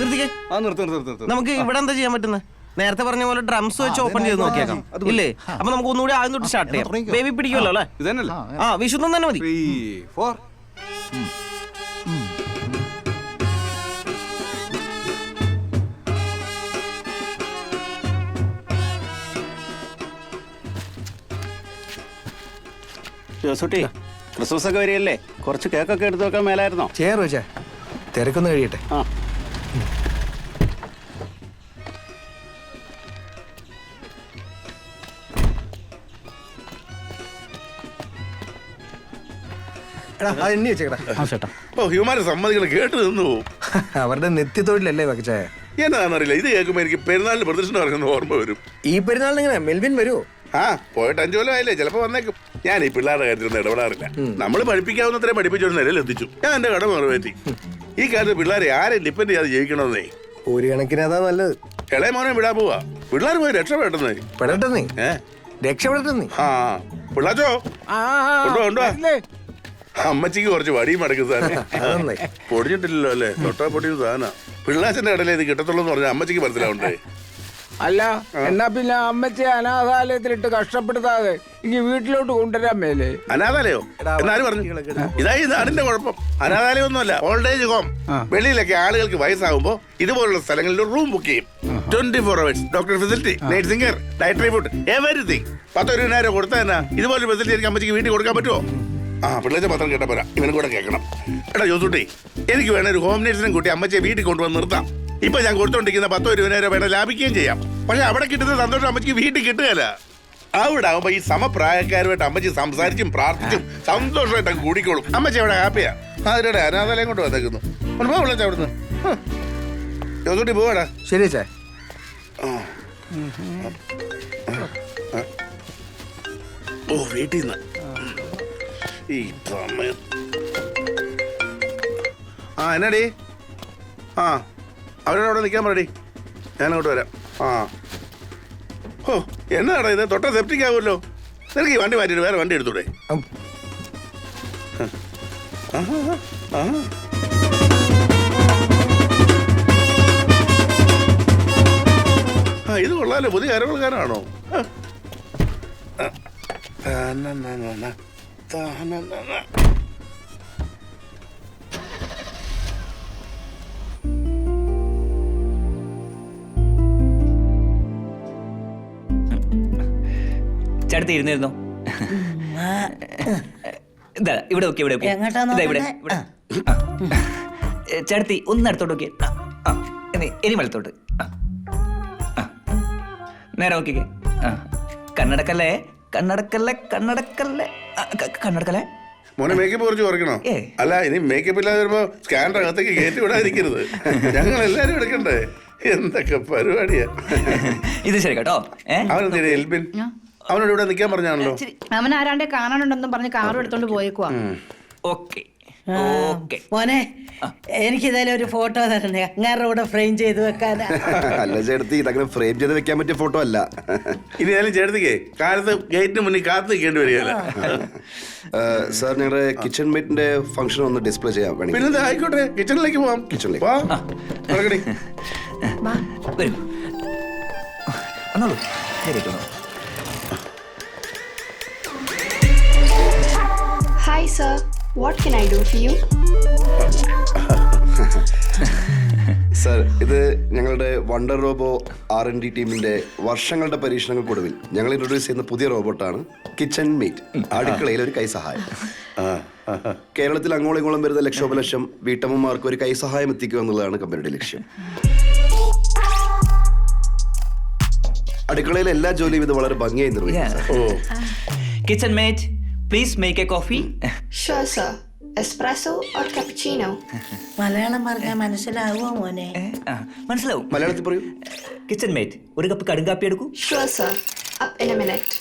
നിർത്തിക്കേ. നമുക്ക് ഇവിടെ എന്താ ചെയ്യാൻ പറ്റുന്നത്? നേരത്തെ പറഞ്ഞ പോലെ ഡ്രംസ് വെച്ച് ഓപ്പൺ ചെയ്ത് നോക്കിയേക്കാം ഇല്ലേ? അപ്പൊ നമുക്ക് ഒന്നുകൂടി ആദ്യം തൊട്ട് സ്റ്റാർട്ട് ചെയ്യാം. ബേബി പിടിക്കുമല്ലോ അല്ലേ? ആ വിശുദ്ധം തന്നെ മതി. ജോസൂട്ടി, ക്രിസ്മസ് ഒക്കെ വരികയല്ലേ, കുറച്ച് കേക്കൊക്കെ എടുത്ത് വെക്കാൻ മേലായിരുന്നോ? ചെയ്യാൻ വെച്ചാ തിരക്കൊന്ന് കഴിയട്ടെ. ആ എണ്ണി വെച്ചേക്കടാ. സമ്മതികളെ കേട്ട് നിന്നു പോവും. അവരുടെ നിത്യത്തൊഴിലല്ലേ വകച്ചായ. എന്താണെന്നറിയില്ല, ഇത് കേൾക്കുമ്പോ എനിക്ക് പെരുന്നാളിന് പ്രദർശനം ഇറങ്ങുന്ന ഓർമ്മ വരും. ഈ പെരുന്നാളിന് എങ്ങനെ മെൽവിൻ വരുമോ? ആ പോയിട്ട് 5 കൊല്ലം ആയില്ലേ, ചിലപ്പോ വന്നേക്കും. ഞാൻ ഈ പിള്ളേരുടെ കാര്യത്തിലൊന്നും ഇടപെടാറില്ല. നമ്മൾ പഠിപ്പിക്കാവുന്നത്രയും പഠിപ്പിച്ചൊരു നിലയിൽ എത്തിച്ചു. ഞാൻ എന്റെ കടമ നിറവേറ്റി. ഈ കാലത്ത് പിള്ളേരെ ആരെയും ഡിപ്പെൻഡ് ചെയ്യാതെ ജീവിക്കണമെന്നേ. ഒരു കണക്കിന് അതാ നല്ലത്. ഇളയ മോനെ വിടാൻ പോവാ. പിള്ളേർ പോയി രക്ഷപ്പെട്ടെന്നേ. പെടട്ടെന്നേ, രക്ഷപ്പെടട്ടെന്നേ. ആ പിള്ളാച്ചോ കൊണ്ടുവാ. അമ്മച്ചിക്ക് കുറച്ച് വടിയും മടക്കുന്നതാണ്. പൊടിഞ്ഞിട്ടില്ലല്ലോ അല്ലേ? തൊട്ടാ പൊടിയും സാധന. പിള്ളാച്ചന്റെ കടലേ ഇത് കിട്ടത്തുള്ളൂ എന്ന് പറഞ്ഞാൽ അമ്മച്ചിക്ക് മനസ്സിലാവണ്ടേ? അല്ല, എന്നാ പിന്നെ അമ്മച്ചി അനാഥാലയത്തിലിട്ട് കഷ്ടപ്പെടുത്താതെ ഇനി വീട്ടിലോട്ട് കൊണ്ടുവരാൻ മേലേ? അനാഥാലയോ എന്നാരും പറഞ്ഞു? ഇതായി നാടിന്റെ കുഴപ്പം. അനാഥാലയം ഒന്നുമല്ല, ഓൾഡ് ഏജ് ഹോം. വെളിയിലൊക്കെ ആളുകൾക്ക് വയസ്സാകുമ്പോ ഇതുപോലുള്ള സ്ഥലങ്ങളിൽ റൂം ബുക്ക് ചെയ്യും. 24 hours doctor facility, nursing care, dietary food, everything. 10,000 കൊടുത്താൽ തന്നെ ഇതുപോലെ ഫെസിലിറ്റി എനിക്ക് അമ്മച്ചിക്ക് വീട്ടിൽ കൊടുക്കാൻ പറ്റുമോ? ആ പിള്ളേച്ച പത്രം കേട്ടാ പോരാ, ഇവനും കൂടെ കേൾക്കണം. എടാ ജോസൂട്ടി, എനിക്ക് വേണ ഒരു ഹോം നേഴ്സിനും കൂട്ടി അമ്മച്ചിയെ വീട്ടിൽ കൊണ്ടുവന്ന് നിർത്താം. ഇപ്പൊ ഞാൻ കൊടുത്തോണ്ടിരിക്കുന്ന 10,000 വേണം ലാഭിക്കുകയും ചെയ്യാം. പക്ഷെ അവിടെ കിട്ടുന്ന സന്തോഷം അമ്മച്ചിക്ക് വീട്ടിൽ കിട്ടുകയല്ല. അവിടെ ആവുമ്പോ ഈ സമപ്രായക്കാരുമായിട്ട് അമ്മച്ചി സംസാരിച്ചും പ്രാർത്ഥിച്ചും സന്തോഷമായിട്ട് അങ്ങ് കൂടിക്കോളും. അമ്മച്ചി അവിടെ ഹാപ്പിയാ. അതിലൂടെ അനാഥാലയം കൊണ്ട് വന്നേക്കുന്നു. വിളിച്ച അവിടുന്ന് ജോസൂട്ടി പോവാടാ. ശരി ചേ. ഓ വീട്ടിൽ നിന്ന് ഈ സമയം. ആ എന്നാടി? ആ അവരോട് നിൽക്കാൻ പറയടി, ഞാനങ്ങോട്ട് വരാം. ആ ഓ എന്നാടാ ഇത്? തൊട്ട സെപ്റ്റിക് ആവുമല്ലോ. നിനക്ക് ഈ വണ്ടി മാറ്റിയിട്ട് വേറെ വണ്ടി എടുത്തൂടെ? ആ ഇത് കൊള്ളാലോ, പുതിയ കരവൾക്കാരാണോ? ചേട്ടത്തി ഇരുന്നിരുന്നോ? ഇതാ ഇവിടെ ഓക്കെ, ഇവിടെ ഇവിടെ ചേട്ടത്തി ഒന്ന് അടുത്തോട്ട് നോക്കിയേ. ഇനി വലത്തോട്ട്. നേരെ നോക്കിക്കേ. കണ്ണടക്കല്ലേ, കണ്ണടക്കല്ലേ, കണ്ണടക്കല്ലേ, കണ്ണടക്കല്ലേ. മോനെ മേക്കപ്പ് കുറച്ച് കുറയ്ക്കണോ? അല്ല ഇനി മേക്കപ്പ് ഇല്ലാതെ വരുമ്പോ സ്കാനർ അകത്തേക്ക് കയറ്റി വിടാതിരിക്കരുത്. ഞങ്ങൾ എല്ലാരും എടുക്കണ്ടേ? എന്തൊക്കെ പരിപാടിയാ ഇത്. ശരി കേട്ടോ. അവനെന്താ എൽബിൻ? അവനോട് ഇവിടെ നിൽക്കാൻ പറഞ്ഞാണല്ലോ. അവൻ ആരാണ്ടെ കാണാനുണ്ടെന്നും പറഞ്ഞ് കാറും എടുത്തോണ്ട് പോയേക്കുവാ. ഓക്കെ മോനെ, എനിക്കിതായാലും ഒരു ഫോട്ടോ തരണേ, അങ്ങേരുടെ കൂടെ ഫ്രെയിം ചെയ്ത് വെക്കാനാ. അല്ല ചേട്ടത്തി, ഇതങ്ങനെ ഫ്രെയിം ചെയ്ത് വെക്കാൻ പറ്റിയ ഫോട്ടോ അല്ല. ഇനി ഏതായാലും ചേട്ടത്തിക്കേ കാലത്ത് ഗേറ്റിന് മുന്നിൽ കാത്തു നിൽക്കേണ്ടി വരികയല്ല. സാർ, ഞങ്ങളുടെ കിച്ചൺ മേറ്റിന്റെ ഫംഗ്ഷൻ ഒന്ന് ഡിസ്പ്ലേ ചെയ്യാൻ വേണ്ടി. പിന്നെ ആയിക്കോട്ടെ, കിച്ചണിലേക്ക് പോവാം. കിച്ചണിലേക്ക് വരൂ. വന്നോളൂ. Hi sir, what can I do for you? Sir, ഇത് ഞങ്ങളുടെ വണ്ടർ റോബോ R&D ടീമിന്റെ വർഷങ്ങളുടെ പരീക്ഷണങ്ങൾക്കൊടുവിൽ ഞങ്ങൾ ഇൻട്രൊഡ്യൂസ് ചെയ്യുന്ന പുതിയ റോബോട്ടാണ് കിച്ചൺ മേറ്റ്. അടുക്കളയിൽ ഒരു കൈസഹായം. കേരളത്തിൽ അങ്ങോളം ഇങ്ങോളം വരുന്ന ലക്ഷോപലക്ഷം വീട്ടമ്മമാർക്ക് ഒരു കൈസഹായം എത്തിക്കുക എന്നുള്ളതാണ് കമ്പനിയുടെ ലക്ഷ്യം. അടുക്കളയിലെ എല്ലാ ജോലിയും ഇത് വളരെ ഭംഗിയായി നിർവഹിക്കും. Kitchen mate, please make A coffee. Sure sir. Espresso or cappuccino? Malayalam പറഞ്ഞാൽ മനസ്സിലാവുമോ മോനെ? മനസ്സിലാവും. മലയാളത്തിൽ പറയൂ. കിച്ചൺ മേറ്റ്, ഒരു കപ്പ് കടുങ്കാപ്പി എടുക്കൂ. Sure sir. Up in a minute.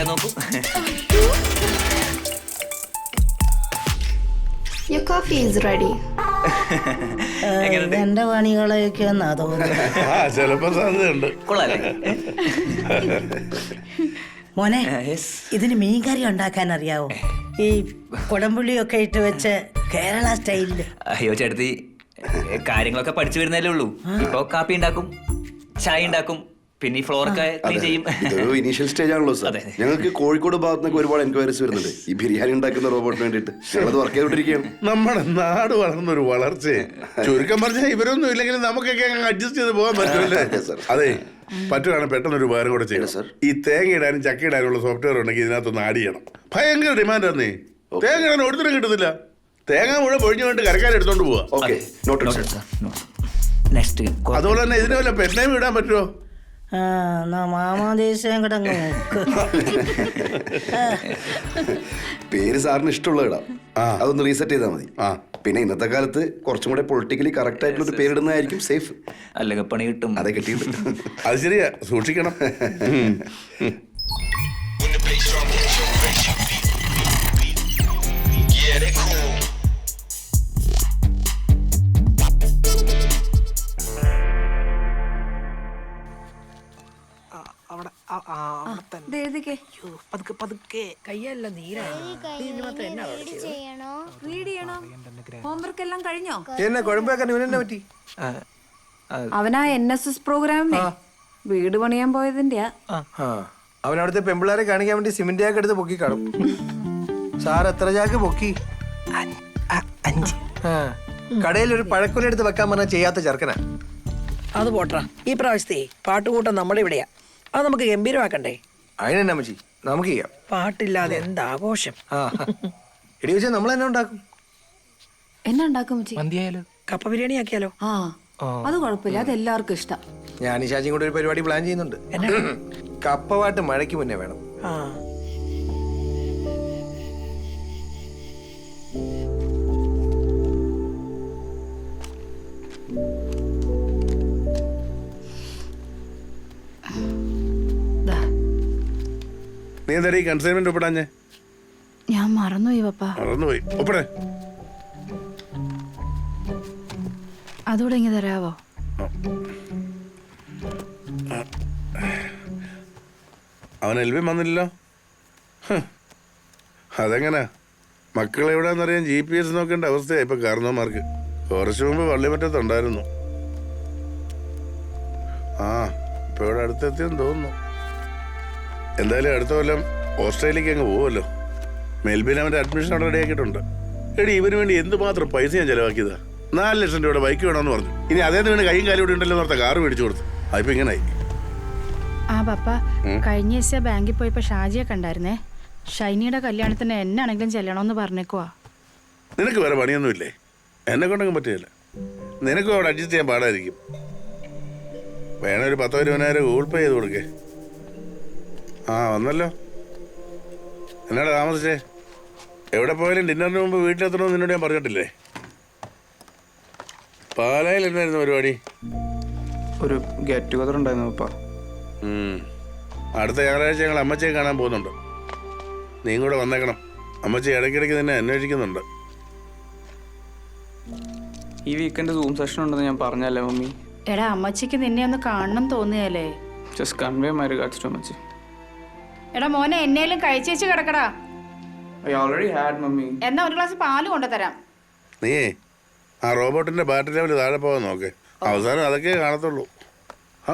നോക്കൂ. Your coffee is ready. എന്റെ പണികളൊക്കെ എന്നാ തോന്നുന്നത്. ആ ചിലപ്പോ സാധ്യതയുണ്ട്. കൊള്ളാല്ലേ? മോനെ Yes. ഇതിന് മീൻകറി ഉണ്ടാക്കാൻ അറിയാവോ? ഈ കുടംപുളിയൊക്കെ ഇട്ട് വെച്ച് കേരള സ്റ്റൈലില്. അയ്യോ ചേട്ടത്തി, കാര്യങ്ങളൊക്കെ പഠിച്ചു വരുന്നല്ലേ ഉള്ളൂ. ഇപ്പൊ കാപ്പി ഉണ്ടാക്കും, ചായ ഉണ്ടാക്കും, പിന്നെ ഈ ഫ്ലോറൊക്കെ ക്ലീൻ ചെയ്യും. ഇതൊരു ഇനീഷ്യൽ സ്റ്റേജ് ആണല്ലോ സാർ. അതെ. ഞങ്ങൾക്ക് കോഴിക്കോട് ഭാഗത്തുനിന്നൊക്കെ ഒരുപാട് എൻക്വയറീസ് വരുന്നുണ്ട് ഈ ബിരിയാണി ഉണ്ടാക്കുന്ന റോബോട്ടിന് വേണ്ടിയിട്ട്. ഞങ്ങളത് വർക്ക് ചെയ്തോണ്ടിരിക്കുകയാണ്. നമ്മുടെ നാട് വളർന്നൊരു വളർച്ചയെ ചുരുക്കം പറഞ്ഞാൽ ഇവരൊന്നും ഇല്ലെങ്കിൽ നമുക്കൊക്കെ അഡ്ജസ്റ്റ് ചെയ്ത് പോകാൻ പറ്റുമല്ലേ? അതെ, പറ്റുകയാണ് പെട്ടെന്നൊരു ഉപകാരം കൂടെ ചെയ്യണം. ഈ തേങ്ങ ഇടാനും ചക്ക ഇടാനുള്ള സോഫ്റ്റ്വെയർ ഉണ്ടെങ്കിൽ ഇതിനകത്തൊന്ന് ആഡ് ചെയ്യണം. ഭയങ്കര ഡിമാൻഡാന്നേ. തേങ്ങ ഇടാൻ ഒരുത്തരം കിട്ടുന്നില്ല. തേങ്ങ മുഴുവൻ പൊഴിഞ്ഞു വേണ്ടി കരക്കാർ എടുത്തോണ്ട് പോവാ. Okay, not sir. നെക്സ്റ്റ് അതുപോലെ തന്നെ ഇതിന് വല്ല പെട്ടെന്ന് ഇടാൻ പറ്റുമോ? മാമാദേശം കിടങ്ങ് നോക്ക്. പേര് സാറിന് ഇഷ്ടമുള്ള ഇടാം. അതൊന്ന് റീസെറ്റ് ചെയ്താൽ മതി. പിന്നെ ഇന്നത്തെ കാലത്ത് കുറച്ചും കൂടെ പൊളിറ്റിക്കലി കറക്റ്റ് ആയിട്ടുള്ള ഒരു പേരിടുന്നതായിരിക്കും സേഫ്. അല്ലെങ്കിൽ പണി കിട്ടും. അതെ, കിട്ടിയിട്ടുണ്ട്. അത് ശരിയാ, സൂക്ഷിക്കണം. ഹോംവർക്ക് എല്ലാം കഴിഞ്ഞോ? എന്നെ കുഴമ്പേക്കാൻ ഇവനെന്നെ പറ്റി? അവനാ NSS പ്രോഗ്രാമിനെ വീട് പണിയാൻ പോയതിന്റെയാ. അവൻ അവിടുത്തെ പെമ്പിളാരെ കാണിക്കാൻ വേണ്ടി സിമെന്റ് ചാക്ക് എടുത്ത് പൊക്കി കാണും. സാർ എത്ര ചാക്ക് പൊക്കി? 5. കടയിൽ ഒരു പഴക്കൊല എടുത്ത് വെക്കാൻ പറഞ്ഞാൽ ചെയ്യാത്ത ചെറുക്കനാ. അത് പോട്ടാ, ഈ പ്രാവശ്യത്തെ പാട്ടുകൂട്ടം നമ്മുടെ ഇവിടെയാ. അത് നമുക്ക് ഗംഭീരമാക്കണ്ടേ? അതിനെന്നാ മച്ചി, നമുക്ക് ചെയ്യാം. പാട്ടില്ലാതെ എന്താഘോഷം. എടി വെച്ചാൽ നമ്മൾ തന്നെ ഉണ്ടാക്കും. എന്നാ ഉണ്ടാക്കും ചേച്ചി? കപ്പ ബിരിയാണി ആക്കിയാലോ? ആ, അത് കുഴപ്പമില്ല, അത് എല്ലാവർക്കും ഇഷ്ടം. ഞാൻ ഈ ശാചിയും കൂടെ ഒരു പരിപാടി പ്ലാൻ ചെയ്യുന്നുണ്ട്. കപ്പവാട്ട് മഴയ്ക്ക് മുന്നേ വേണം. ആ, നീ എന്താ ഈ കൺസൈൻമെന്റ് ഒപ്പിടാഞ്ഞേ? ഞാൻ മറന്നുപോയി പപ്പ. മറന്നുപോയി. ഒപ്പിടേ. അതുകൂടെ ഇങ്ങനെ തരാവോ? അവൻ എൽവിൻ വന്നില്ലല്ലോ. അതെങ്ങനാ? മക്കളെ എവിടെയാണെന്നറിയാൻ GPS നോക്കേണ്ട അവസ്ഥയായി ഇപ്പൊ കാരണവന്മാർക്ക്. കുറച്ചു മുമ്പ് വള്ളിമറ്റത്തുണ്ടായിരുന്നു. ആ, ഇപ്പൊ ഇവിടെ അടുത്തെത്തിയെന്ന് തോന്നുന്നു. എന്തായാലും അടുത്ത കൊല്ലം ഓസ്ട്രേലിയക്ക് അങ്ങ് പോവുമല്ലോ. മെൽബിൻ അവന്റെ അഡ്മിഷൻ അവിടെ റെഡിയാക്കിയിട്ടുണ്ട്. എടി, ഇവന് വേണ്ടി എന്തുമാത്രം പൈസ ഞാൻ ചെലവാക്കിയതാ. 4 ലക്ഷം രൂപയുടെ ബൈക്ക് വേണമെന്ന് പറഞ്ഞു. ഇനി അതേന്ന് വേണ്ടി കൈയും കാലും ഇവിടെ ഉണ്ടല്ലോ എന്നോർത്ത കാറ് മേടിച്ചു കൊടുത്തു. അതിപ്പോ ഇങ്ങനായി. ആ പപ്പ, കഴിഞ്ഞ ദിവസം ബാങ്കിൽ പോയപ്പോ ഷാജിയെ കണ്ടായിരുന്നേ. ഷൈനിയുടെ കല്യാണത്തിന് എന്നാണെങ്കിലും ചെല്ലണമെന്ന് പറഞ്ഞേക്കുവാ. നിനക്ക് വേറെ പണിയൊന്നുമില്ലേ? എന്നെ കൊണ്ടൊന്നും പറ്റില്ല. നിനക്കും അവിടെ അഡ്ജസ്റ്റ് ചെയ്യാൻ പാടായിരിക്കും. വേണേ ഒരു 10,000-20,000 ഗൂഗിൾ പേ ചെയ്ത് കൊടുക്കേ. ആ, വന്നല്ലോ. എന്നാടാ താമസിച്ചേ? എവിടെ പോയാലും ഡിന്നറിന് മുമ്പ് വീട്ടിലെത്തണമെന്ന് നിന്നോട് ഞാൻ പറഞ്ഞിട്ടില്ലേ? പാലായിൽ എന്നായിരുന്നു പരിപാടി? ഒരു ഗെറ്റ് ടുഗദർ ഉണ്ടായിരുന്നു പപ്പ. അടുത്ത ഞായറാഴ്ച ഞങ്ങൾ അമ്മച്ചിയെ കാണാൻ പോകുന്നുണ്ട്. നീ കൂടെ വന്നേക്കണം. അമ്മച്ചി ഇടയ്ക്കിടയ്ക്ക് നിന്നെ അന്വേഷിക്കുന്നുണ്ട്. ഈ വീക്കെൻഡ് സൂം സെഷൻ ഉണ്ടെന്ന് ഞാൻ പറഞ്ഞല്ലേ മമ്മി. എടാ, അമ്മച്ചിക്ക് നിന്നെ ഒന്ന് കാണണം തോന്നിയല്ലേ? Just convey my regards to അമ്മച്ചി. എടാ മോനെ, എന്നേലും കഴിച്ചേച്ച് കിടക്കടാ. I already had mummy. എന്നാ ഒരു ഗ്ലാസ് പാല് കൊണ്ടുതരാം. നീ ആ റോബോട്ടിന്റെ ബാറ്ററി ലെവൽ താഴെ പോകാൻ നോക്കേ. അവസാനം അതൊക്കെ കാണത്തുള്ളൂ. ആ